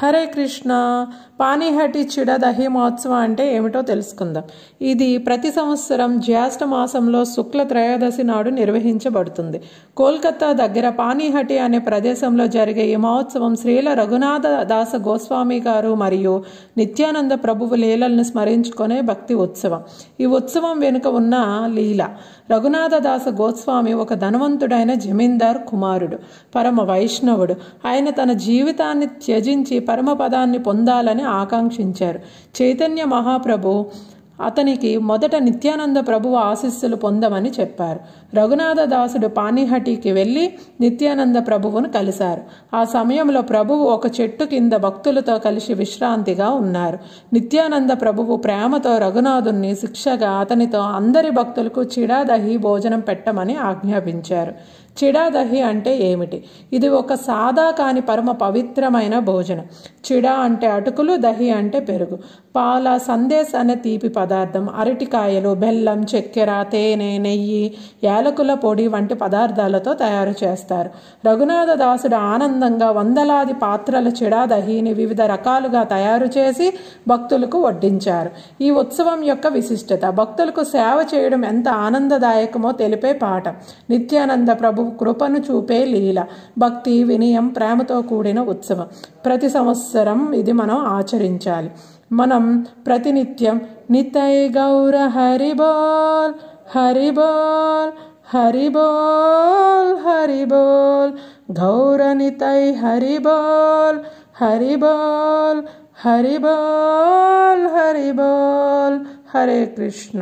హరే కృష్ణ. పానీహటి చిడదహి మహోత్సవం అంటే ఏమిటో తెలుసుకుందాం. ఇది ప్రతి సంవత్సరం జ్యేష్ఠ మాసంలో శుక్ల త్రయోదశి నాడు నిర్వహించబడుతుంది. కోల్కతా దగ్గర పానీహటి అనే ప్రదేశంలో జరిగే ఈ మహోత్సవం శ్రీల రఘునాథ దాస గోస్వామి గారు మరియు నిత్యానంద ప్రభువు లీలల్ని స్మరించుకునే భక్తి ఉత్సవం. ఈ ఉత్సవం వెనుక ఉన్న లీల, రఘునాథ దాస గోస్వామి ఒక ధనవంతుడైన జమీందార్ కుమారుడు, పరమ వైష్ణవుడు. ఆయన తన జీవితాన్ని త్యజించి పరమపదాన్ని పొందాలని ఆకాంక్షించారు. చైతన్య మహాప్రభు అతనికి మొదట నిత్యానంద ప్రభువు ఆశీస్సులు పొందమని చెప్పారు. రఘునాథ దాసుడు పానీహటికి వెళ్ళి నిత్యానంద ప్రభువును కలిశారు. ఆ సమయంలో ప్రభువు ఒక చెట్టు కింద భక్తులతో కలిసి విశ్రాంతిగా ఉన్నారు. నిత్యానంద ప్రభువు ప్రేమతో రఘునాథుణ్ణి శిక్షగా అతనితో అందరి భక్తులకు చిడాదహి భోజనం పెట్టమని ఆజ్ఞాపించారు. చిడాదహి అంటే ఏమిటి? ఇది ఒక సాదా కాని పరమ పవిత్రమైన భోజనం. చిడా అంటే అటుకులు, దహి అంటే పెరుగు, పాల, సందేశ్ అనే తీపి పదార్థం, అరటికాయలు, బెల్లం, చక్కెర, తేనె, నెయ్యి, యాలకుల పొడి వంటి పదార్థాలతో తయారు చేస్తారు. రఘునాథ దాసుడు ఆనందంగా వందలాది పాత్రల చిడాదహిని వివిధ రకాలుగా తయారు చేసి భక్తులకు వడ్డించారు. ఈ ఉత్సవం యొక్క విశిష్టత భక్తులకు సేవ చేయడం ఎంత ఆనందదాయకమో తెలిపే పాఠం. నిత్యానంద ప్రభు కృపను చూపే లీల, భక్తి, వినయం, ప్రేమతో కూడిన ఉత్సవం. ప్రతి సంవత్సరం ఇది మనం ఆచరించాలి. మనం ప్రతినిత్యం నితై గౌర హరిబోల్ హరిబోల్ హరిబోల్ హరిబోల్, గౌర నితై హరిబోల్ హరిబోల్ హరిబోల్ హరిబోల్. హరే కృష్ణ.